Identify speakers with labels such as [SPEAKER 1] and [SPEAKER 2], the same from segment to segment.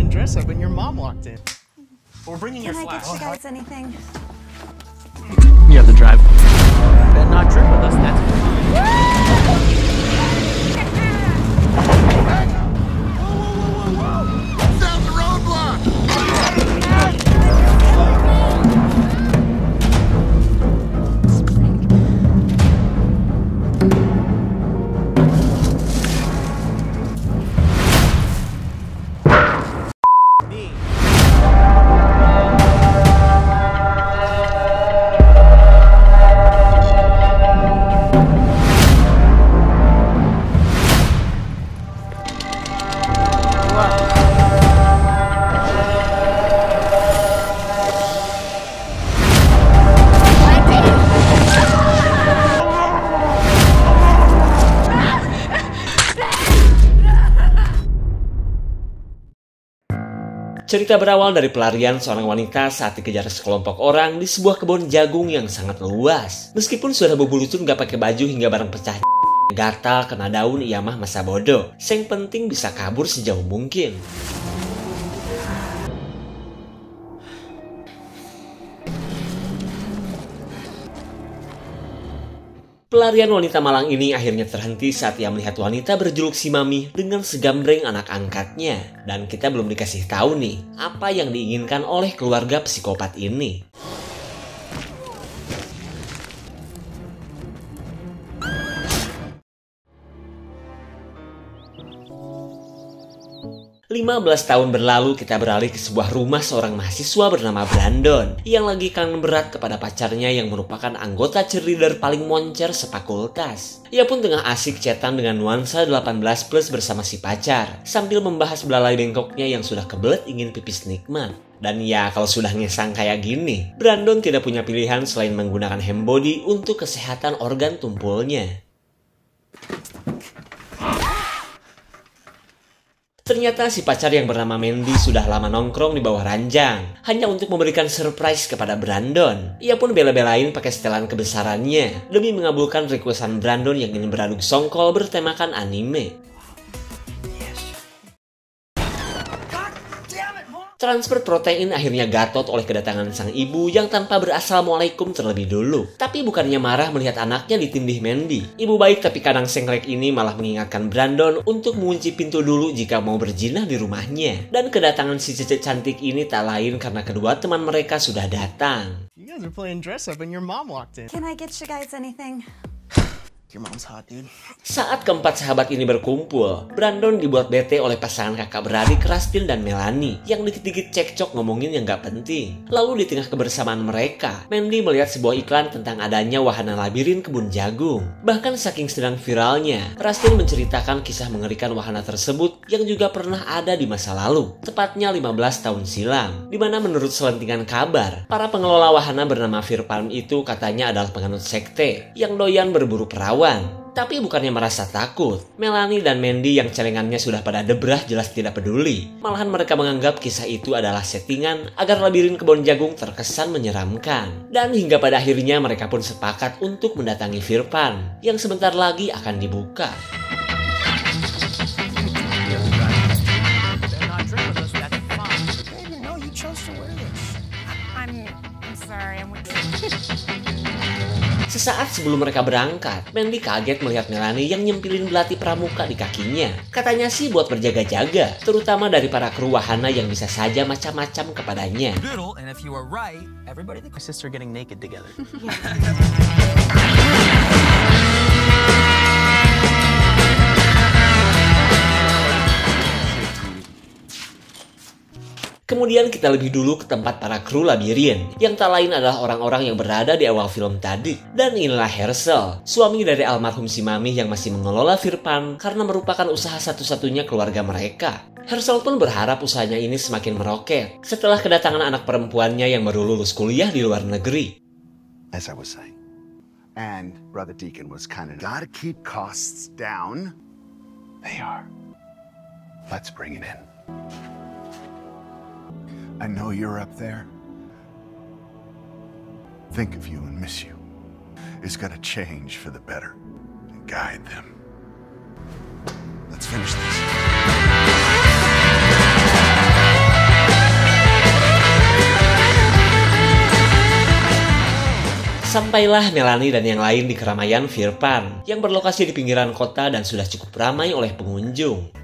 [SPEAKER 1] playing dress up and your mom walked in. We're bringing your
[SPEAKER 2] Can I
[SPEAKER 1] flash.
[SPEAKER 2] get you guys anything?
[SPEAKER 1] You have to drive. Better not drink with us. That's fine.
[SPEAKER 3] Sounds a roadblock!
[SPEAKER 4] Cerita berawal dari pelarian seorang wanita saat dikejar sekelompok orang di sebuah kebun jagung yang sangat luas. Meskipun sudah bebulutun gak pakai baju hingga barang pecah, gatal kena daun, ia mah masa bodoh. Yang penting bisa kabur sejauh mungkin. Pelarian wanita malang ini akhirnya terhenti saat ia melihat wanita berjuluk si Mami dengan segambreng anak angkatnya. Dan kita belum dikasih tahu nih, apa yang diinginkan oleh keluarga psikopat ini. Lima belas tahun berlalu kita beralih ke sebuah rumah seorang mahasiswa bernama Brandon yang lagi kangen berat kepada pacarnya yang merupakan anggota cheerleader paling moncer sefakultas. Ia pun tengah asik chatan dengan nuansa 18+ bersama si pacar sambil membahas belalai bengkoknya yang sudah kebelet ingin pipis nikmat. Dan ya, kalau sudah ngesang kayak gini, Brandon tidak punya pilihan selain menggunakan handbody untuk kesehatan organ tumpulnya. Ternyata si pacar yang bernama Mandy sudah lama nongkrong di bawah ranjang, hanya untuk memberikan surprise kepada Brandon. Ia pun bela-belain pakai setelan kebesarannya, demi mengabulkan requestan Brandon yang ingin beraduk songkol bertemakan anime. Transfer protein akhirnya gatot oleh kedatangan sang ibu yang tanpa berassalamualaikum terlebih dulu. Tapi bukannya marah melihat anaknya ditindih Mandy. Ibu baik tapi kadang senglek ini malah mengingatkan Brandon untuk mengunci pintu dulu jika mau berjinah di rumahnya. Dan kedatangan si cecek cantik ini tak lain karena kedua teman mereka sudah datang.
[SPEAKER 1] You guys are playing dress up and your mom walked in.
[SPEAKER 2] Can I get you guys anything?
[SPEAKER 1] Your mom's hot, dude.
[SPEAKER 4] Saat keempat sahabat ini berkumpul, Brandon dibuat bete oleh pasangan kakak beradik Rustin dan Melanie yang dikit-dikit cekcok ngomongin yang gak penting. Lalu di tengah kebersamaan mereka, Mandy melihat sebuah iklan tentang adanya wahana labirin kebun jagung. Bahkan saking sedang viralnya, Rustin menceritakan kisah mengerikan wahana tersebut yang juga pernah ada di masa lalu, tepatnya 15 tahun silam. Dimana menurut selentingan kabar, para pengelola wahana bernama Firpalm itu katanya adalah penganut sekte yang doyan berburu perawan. Tapi bukannya merasa takut, Melanie dan Mandy yang celengannya sudah pada debrah jelas tidak peduli. Malahan mereka menganggap kisah itu adalah settingan agar labirin kebun jagung terkesan menyeramkan. Dan hingga pada akhirnya mereka pun sepakat untuk mendatangi Firpalm yang sebentar lagi akan dibuka. Sesaat sebelum mereka berangkat, Mandy kaget melihat Melanie yang nyempilin belati pramuka di kakinya. Katanya sih buat berjaga-jaga, terutama dari para kru wahana yang bisa saja macam-macam kepadanya.
[SPEAKER 1] My sister getting naked together.
[SPEAKER 4] Kemudian kita lebih dulu ke tempat para kru labirin, yang tak lain adalah orang-orang yang berada di awal film tadi. Dan inilah Herschel, suami dari almarhum si Mami yang masih mengelola Firpalm karena merupakan usaha satu-satunya keluarga mereka. Herschel pun berharap usahanya ini semakin meroket setelah kedatangan anak perempuannya yang baru lulus kuliah di luar negeri.
[SPEAKER 3] As I was saying, and Brother Deacon was kind of gotta keep costs down. They are. Let's bring it in. I know you're up there. Think of you and miss you. It's gotta change for the better and guide them. Let's finish this.
[SPEAKER 4] Sampailah Melanie dan yang lain di keramaian Fear Pan yang berlokasi di pinggiran kota dan sudah cukup ramai oleh pengunjung.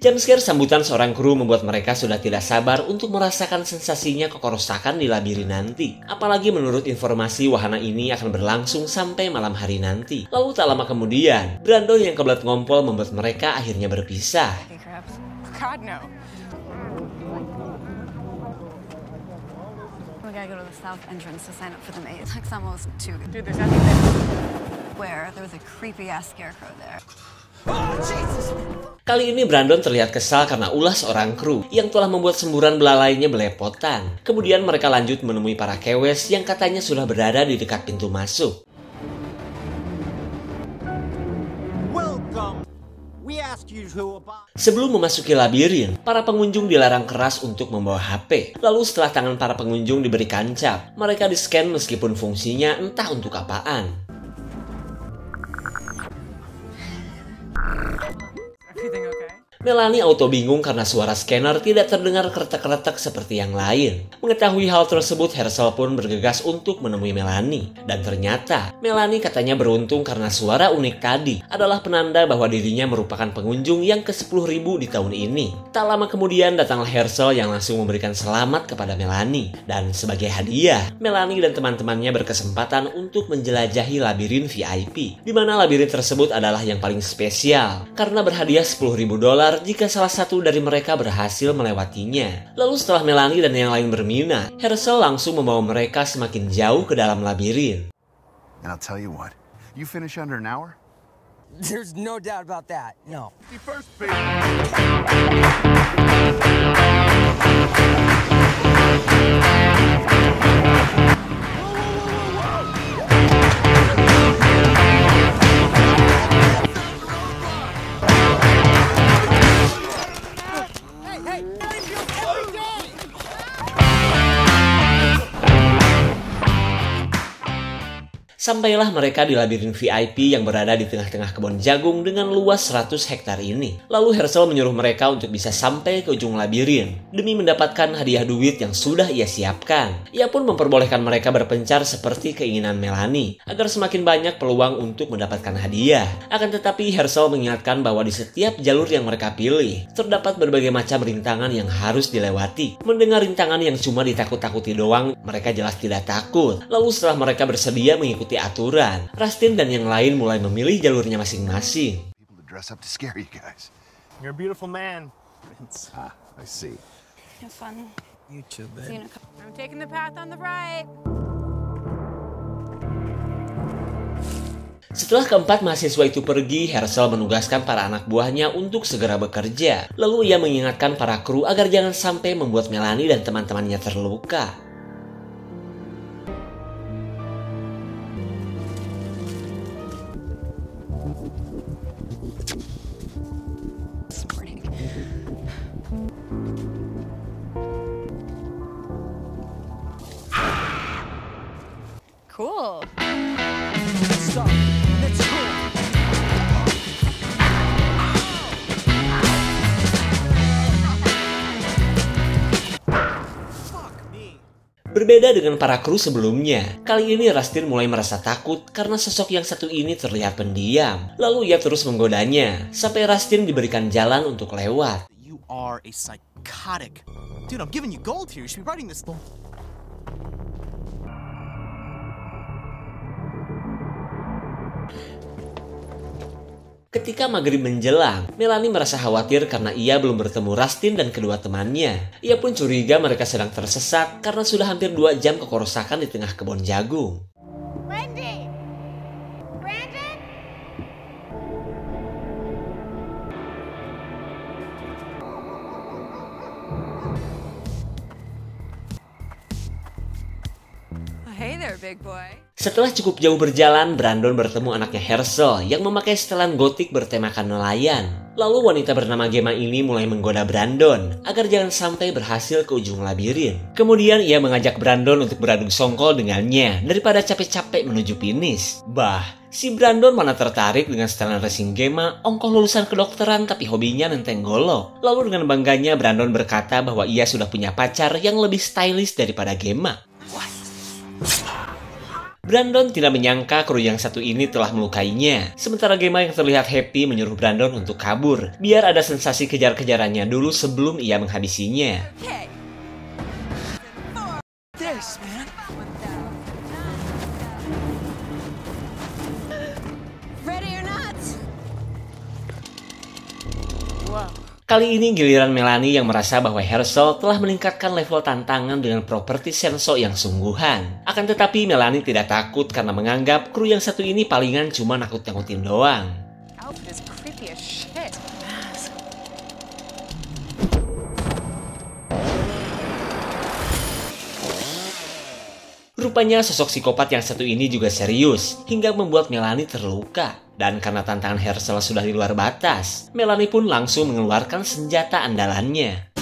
[SPEAKER 4] Jumpscare sambutan seorang kru membuat mereka sudah tidak sabar untuk merasakan sensasinya kekerusakan di labirin nanti. Apalagi menurut informasi wahana ini akan berlangsung sampai malam hari nanti. Lalu tak lama kemudian, Brandon yang kebelet ngompol membuat mereka akhirnya berpisah.
[SPEAKER 5] God, no.
[SPEAKER 2] We gotta go to the south entrance to sign up for the maze. Like almost too good.
[SPEAKER 5] Dude, there's nothing there.
[SPEAKER 2] Where there was a creepy ass scarecrow there.
[SPEAKER 4] Kali ini Brandon terlihat kesal karena ulah seorang kru yang telah membuat semburan belalainya belepotan. Kemudian mereka lanjut menemui para kewes yang katanya sudah berada di dekat pintu masuk. Sebelum memasuki labirin, para pengunjung dilarang keras untuk membawa HP. Lalu setelah tangan para pengunjung diberikan cap, mereka di-scan meskipun fungsinya entah untuk apaan.
[SPEAKER 5] Everything okay?
[SPEAKER 4] Melanie auto bingung karena suara scanner tidak terdengar kretek-kretek seperti yang lain. Mengetahui hal tersebut, Herschel pun bergegas untuk menemui Melanie. Dan ternyata, Melanie katanya beruntung karena suara unik tadi adalah penanda bahwa dirinya merupakan pengunjung yang ke-10.000 di tahun ini. Tak lama kemudian datanglah Herschel yang langsung memberikan selamat kepada Melanie. Dan sebagai hadiah, Melanie dan teman-temannya berkesempatan untuk menjelajahi labirin VIP. Di mana labirin tersebut adalah yang paling spesial karena berhadiah $10.000 jika salah satu dari mereka berhasil melewatinya. Lalu setelah Melanie dan yang lain berminat, Herschel langsung membawa mereka semakin jauh ke dalam labirin.
[SPEAKER 3] And I'll tell you what, you finish under an hour?
[SPEAKER 6] There's no doubt about that. No.
[SPEAKER 4] Sampailah mereka di labirin VIP yang berada di tengah-tengah kebun jagung dengan luas 100 hektar ini. Lalu Herschel menyuruh mereka untuk bisa sampai ke ujung labirin demi mendapatkan hadiah duit yang sudah ia siapkan. Ia pun memperbolehkan mereka berpencar seperti keinginan Melanie agar semakin banyak peluang untuk mendapatkan hadiah. Akan tetapi Herschel mengingatkan bahwa di setiap jalur yang mereka pilih terdapat berbagai macam rintangan yang harus dilewati. Mendengar rintangan yang cuma ditakut-takuti doang, mereka jelas tidak takut. Lalu setelah mereka bersedia mengikuti aturan, Rustin dan yang lain mulai memilih jalurnya masing-masing.
[SPEAKER 3] People to dress up to scare you guys.
[SPEAKER 1] You're a beautiful man.
[SPEAKER 3] Ah, I see.
[SPEAKER 2] Have fun.
[SPEAKER 6] You too,
[SPEAKER 2] See you in
[SPEAKER 6] babe.
[SPEAKER 2] a couple.
[SPEAKER 5] I'm taking the path on the right.
[SPEAKER 4] Setelah keempat mahasiswa itu pergi, Herschel menugaskan para anak buahnya untuk segera bekerja. Lalu ia mengingatkan para kru agar jangan sampai membuat Melanie dan teman-temannya terluka.
[SPEAKER 2] Morning.
[SPEAKER 5] Cool.
[SPEAKER 6] Stop. Let's go.
[SPEAKER 4] Berbeda dengan para kru sebelumnya, kali ini Rustin mulai merasa takut karena sosok yang satu ini terlihat pendiam. Lalu ia terus menggodanya, sampai Rustin diberikan jalan untuk lewat.
[SPEAKER 1] You are a psychotic. Dude, I'm giving you gold here. You should be writing this.
[SPEAKER 4] Ketika maghrib menjelang, Melanie merasa khawatir karena ia belum bertemu Rustin dan kedua temannya. Ia pun curiga mereka sedang tersesat karena sudah hampir 2 jam kekerusakan di tengah kebun jagung.
[SPEAKER 5] Wendy! Brandon? Hey there, big boy.
[SPEAKER 4] Setelah cukup jauh berjalan, Brandon bertemu anaknya Herschel yang memakai setelan gotik bertemakan nelayan. Lalu wanita bernama Gemma ini mulai menggoda Brandon agar jangan sampai berhasil ke ujung labirin. Kemudian ia mengajak Brandon untuk beradu songkol dengannya daripada capek-capek menuju finish. Bah, si Brandon mana tertarik dengan setelan racing Gemma, ongkoh lulusan kedokteran tapi hobinya nenteng golok. Lalu dengan bangganya Brandon berkata bahwa ia sudah punya pacar yang lebih stylish daripada Gemma. Brandon tidak menyangka kru yang satu ini telah melukainya. Sementara Gemma yang terlihat happy menyuruh Brandon untuk kabur, biar ada sensasi kejar-kejarannya dulu sebelum ia menghabisinya.
[SPEAKER 5] Okay.
[SPEAKER 6] This, man.
[SPEAKER 2] Ready or not?
[SPEAKER 5] Whoa.
[SPEAKER 4] Kali ini giliran Melanie yang merasa bahwa Herschel telah meningkatkan level tantangan dengan properti sensor yang sungguhan. Akan tetapi Melanie tidak takut karena menganggap kru yang satu ini palingan cuma nakut-nakutin doang.
[SPEAKER 5] Outfit is creepy as shit.
[SPEAKER 4] Rupanya sosok psikopat yang satu ini juga serius, hingga membuat Melanie terluka. Dan karena tantangan Herschel sudah di luar batas, Melanie pun langsung mengeluarkan senjata andalannya.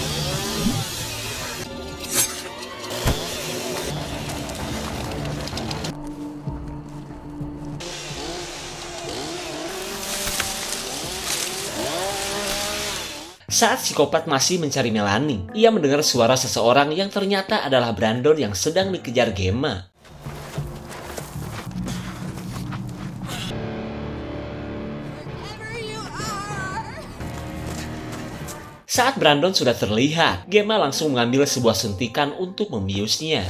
[SPEAKER 4] Saat psikopat masih mencari Melanie, ia mendengar suara seseorang yang ternyata adalah Brandon yang sedang dikejar Gemma. Saat Brandon sudah terlihat, Gemma langsung mengambil sebuah suntikan untuk membiusnya.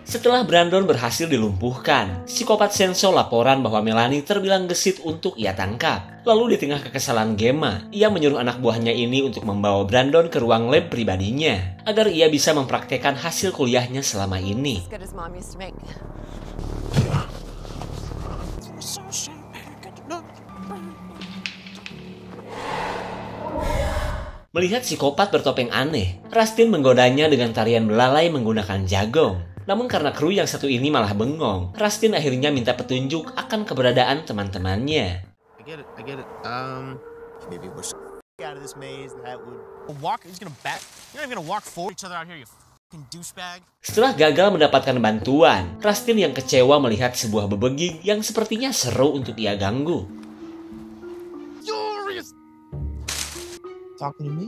[SPEAKER 4] Setelah Brandon berhasil dilumpuhkan, psikopat Sensor laporan bahwa Melanie terbilang gesit untuk ia tangkap. Lalu di tengah kekesalan Gemma, ia menyuruh anak buahnya ini untuk membawa Brandon ke ruang lab pribadinya, agar ia bisa mempraktekkan hasil kuliahnya selama ini.
[SPEAKER 2] As good as Mom used to make.
[SPEAKER 4] Melihat psikopat bertopeng aneh, Rustin menggodanya dengan tarian belalai menggunakan jagong. Namun karena kru yang satu ini malah bengong, Rustin akhirnya minta petunjuk akan keberadaan teman-temannya.
[SPEAKER 1] I get it. Maybe we're out of this maze that would walk. He's gonna back. You're not even gonna walk forward each other out here, you fucking douchebag.
[SPEAKER 4] Setelah gagal mendapatkan bantuan, Rustin yang kecewa melihat sebuah bebegik yang sepertinya seru untuk ia ganggu.
[SPEAKER 1] Furious. Talking to me?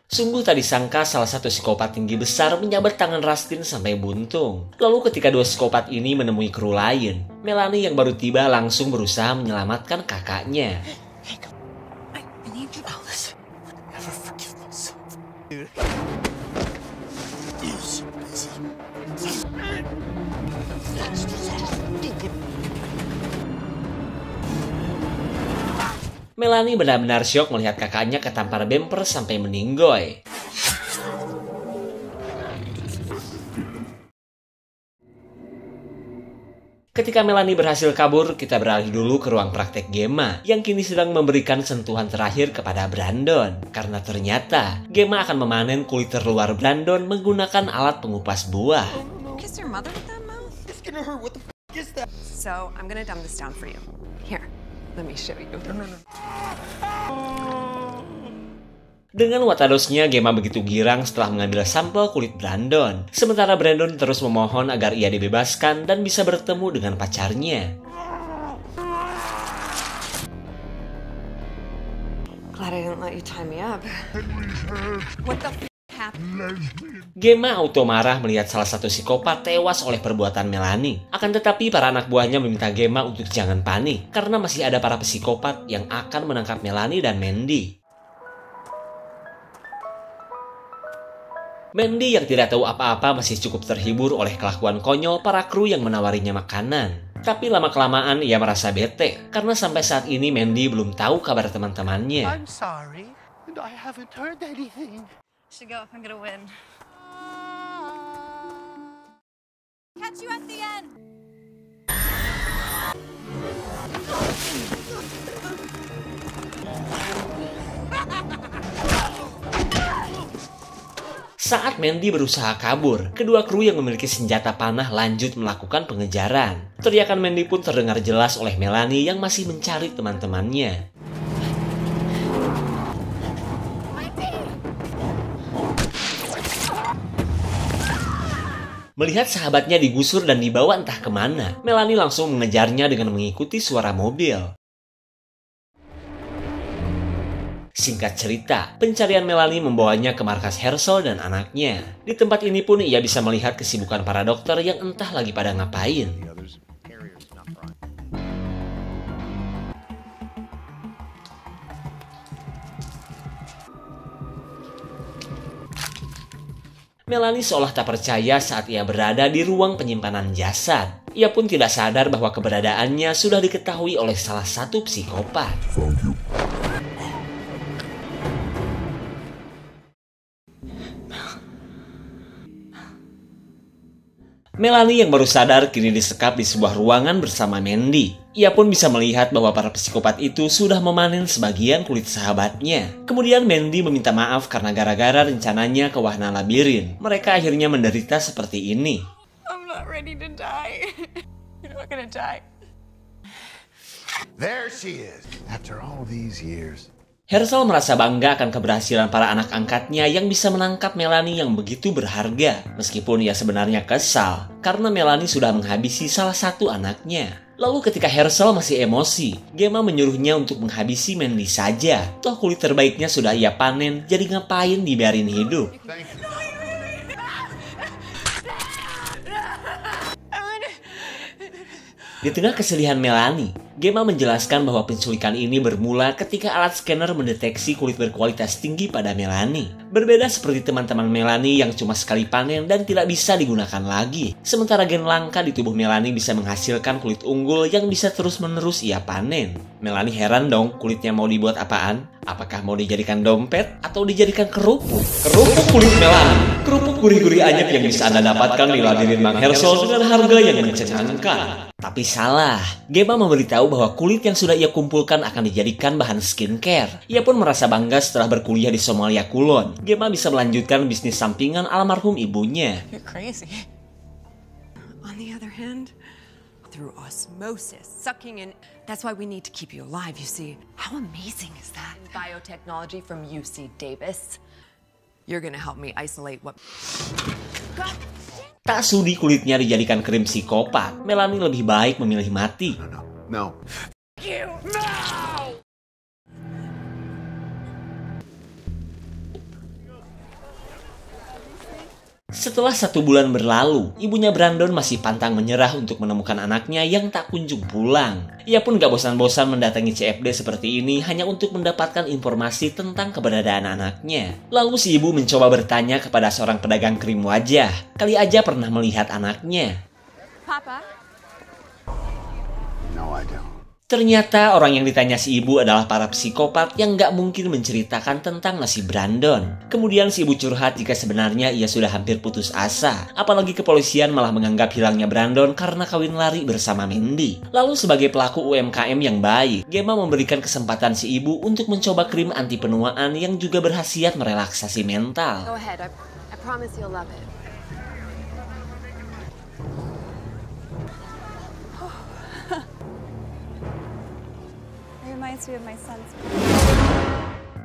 [SPEAKER 4] Sungguh tak disangka salah satu psikopat tinggi besar menyabet tangan Rustin sampai buntung. Lalu ketika dua psikopat ini menemui kru lain, Melanie yang baru tiba langsung berusaha menyelamatkan kakaknya.
[SPEAKER 2] I need you, Alice.
[SPEAKER 1] Never forgive myself, dude.
[SPEAKER 4] Melanie benar-benar syok melihat kakaknya ketampar bemper sampai meninggoy. Ketika Melanie berhasil kabur, kita beralih dulu ke ruang praktek Gemma yang kini sedang memberikan sentuhan terakhir kepada Brandon. Karena ternyata Gemma akan memanen kulit terluar Brandon menggunakan alat pengupas buah.
[SPEAKER 2] Kiss your mother with that mouth?
[SPEAKER 6] It's gonna hurt. What the f is that?
[SPEAKER 2] So, I'm gonna dumb this down for you. Here, let me show you.
[SPEAKER 6] No.
[SPEAKER 4] Dengan watadosnya, Gemma begitu girang setelah mengambil sampel kulit Brandon. Sementara Brandon terus memohon agar ia dibebaskan dan bisa bertemu dengan pacarnya.
[SPEAKER 2] Glad I didn't let you tie me up. What the f happened?
[SPEAKER 4] Gemma auto marah melihat salah satu psikopat tewas oleh perbuatan Melanie. Akan tetapi para anak buahnya meminta Gemma untuk jangan panik, karena masih ada para psikopat yang akan menangkap Melanie dan Mandy. Mandy yang tidak tahu apa-apa masih cukup terhibur oleh kelakuan konyol para kru yang menawarinya makanan. Tapi lama-kelamaan ia merasa bete, karena sampai saat ini Mandy belum tahu kabar teman-temannya.
[SPEAKER 3] I'm sorry, and I haven't heard anything.
[SPEAKER 2] Should go if I'm gonna win.
[SPEAKER 5] Catch you at the end.
[SPEAKER 4] Saat Mandy berusaha kabur, kedua kru yang memiliki senjata panah lanjut melakukan pengejaran. Teriakan Mandy pun terdengar jelas oleh Melanie yang masih mencari teman-temannya. Melihat sahabatnya digusur dan dibawa entah kemana, Melanie langsung mengejarnya dengan mengikuti suara mobil. Singkat cerita, pencarian Melanie membawanya ke markas Herschel dan anaknya. Di tempat ini pun ia bisa melihat kesibukan para dokter yang entah lagi pada ngapain. Melanie seolah tak percaya saat ia berada di ruang penyimpanan jasad. Ia pun tidak sadar bahwa keberadaannya sudah diketahui oleh salah satu psikopat. Melanie yang baru sadar kini disekap di sebuah ruangan bersama Mandy. Ia pun bisa melihat bahwa para psikopat itu sudah memanen sebagian kulit sahabatnya. Kemudian Mandy meminta maaf karena gara-gara rencananya ke wahana labirin. Mereka akhirnya menderita seperti ini.
[SPEAKER 5] I'm not ready to die. You're not gonna die.
[SPEAKER 3] There she is. After all these years.
[SPEAKER 4] Herschel merasa bangga akan keberhasilan para anak angkatnya yang bisa menangkap Melanie yang begitu berharga. Meskipun ia sebenarnya kesal, karena Melanie sudah menghabisi salah satu anaknya. Lalu ketika Herschel masih emosi, Gemma menyuruhnya untuk menghabisi Mandy saja. Toh kulit terbaiknya sudah ia panen, jadi ngapain dibiarin hidup? Di tengah kesedihan Melanie, Gemma menjelaskan bahwa penculikan ini bermula ketika alat scanner mendeteksi kulit berkualitas tinggi pada Melanie. Berbeda seperti teman-teman Melanie yang cuma sekali panen dan tidak bisa digunakan lagi. Sementara gen langka di tubuh Melanie bisa menghasilkan kulit unggul yang bisa terus-menerus ia panen. Melanie heran dong, kulitnya mau dibuat apaan? Apakah mau dijadikan dompet atau dijadikan kerupuk? Kerupuk kulit Melanie. Kerupuk gurih-gurih anyep yang bisa Anda dapatkan di labirin Mang Herschel dengan harga yang mencengangkan. Tapi salah, Gemma memberitahu bahwa kulit yang sudah ia kumpulkan akan dijadikan bahan skincare. Ia pun merasa bangga setelah berkuliah di Somalia Kulon. Gemma bisa melanjutkan bisnis sampingan almarhum ibunya.
[SPEAKER 5] You're crazy.
[SPEAKER 2] On the other hand, through osmosis, sucking in. That's why we need to keep you alive, you see. How amazing is that? Biotechnology from UC Davis. You're gonna help me isolate what...
[SPEAKER 4] Tak sudi kulitnya dijadikan krim psikopat, Melanie lebih baik memilih mati.
[SPEAKER 3] No.
[SPEAKER 4] Setelah 1 bulan berlalu, ibunya Brandon masih pantang menyerah untuk menemukan anaknya yang tak kunjung pulang. Ia pun gak bosan-bosan mendatangi CFD seperti ini hanya untuk mendapatkan informasi tentang keberadaan anaknya. Lalu si ibu mencoba bertanya kepada seorang pedagang krim wajah. Kali aja pernah melihat anaknya.
[SPEAKER 5] Papa?
[SPEAKER 3] No, I don't.
[SPEAKER 4] Ternyata orang yang ditanya si ibu adalah para psikopat yang gak mungkin menceritakan tentang nasib Brandon. Kemudian si ibu curhat jika sebenarnya ia sudah hampir putus asa. Apalagi kepolisian malah menganggap hilangnya Brandon karena kawin lari bersama Mandy. Lalu sebagai pelaku UMKM yang baik, Gemma memberikan kesempatan si ibu untuk mencoba krim anti penuaan yang juga berkhasiat merelaksasi mental.
[SPEAKER 2] Go ahead, I promise you'll love it.
[SPEAKER 5] Reminds me of my son's.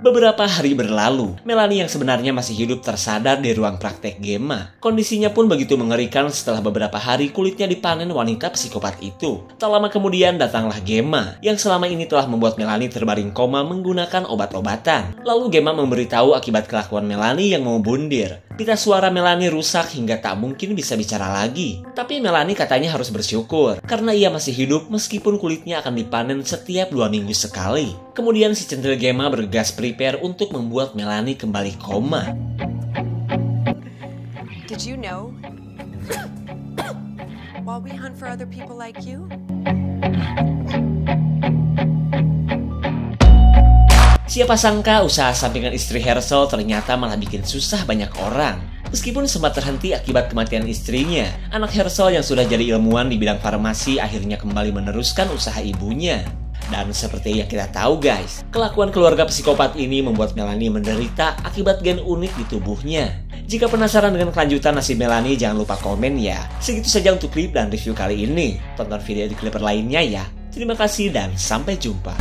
[SPEAKER 4] Beberapa hari berlalu, Melanie yang sebenarnya masih hidup tersadar di ruang praktek Gemma. Kondisinya pun begitu mengerikan setelah beberapa hari kulitnya dipanen wanita psikopat itu. Tak lama kemudian datanglah Gemma, yang selama ini telah membuat Melanie terbaring koma menggunakan obat-obatan. Lalu Gemma memberitahu akibat kelakuan Melanie yang mau bundir. Pita suara Melanie rusak hingga tak mungkin bisa bicara lagi. Tapi Melanie katanya harus bersyukur, karena ia masih hidup meskipun kulitnya akan dipanen setiap 2 minggu sekali. Kemudian si centil Gemma bergegas prepare untuk membuat Melanie kembali koma.
[SPEAKER 2] Did you know? While we hunt for other people like you,
[SPEAKER 4] Siapa sangka usaha sampingan istri Herschel ternyata malah bikin susah banyak orang. Meskipun sempat terhenti akibat kematian istrinya, anak Herschel yang sudah jadi ilmuwan di bidang farmasi akhirnya kembali meneruskan usaha ibunya. Dan seperti yang kita tahu guys, kelakuan keluarga psikopat ini membuat Melanie menderita akibat gen unik di tubuhnya. Jika penasaran dengan kelanjutan nasib Melanie, jangan lupa komen ya. Segitu saja untuk klip dan review kali ini. Tonton video di klip lainnya ya. Terima kasih dan sampai jumpa.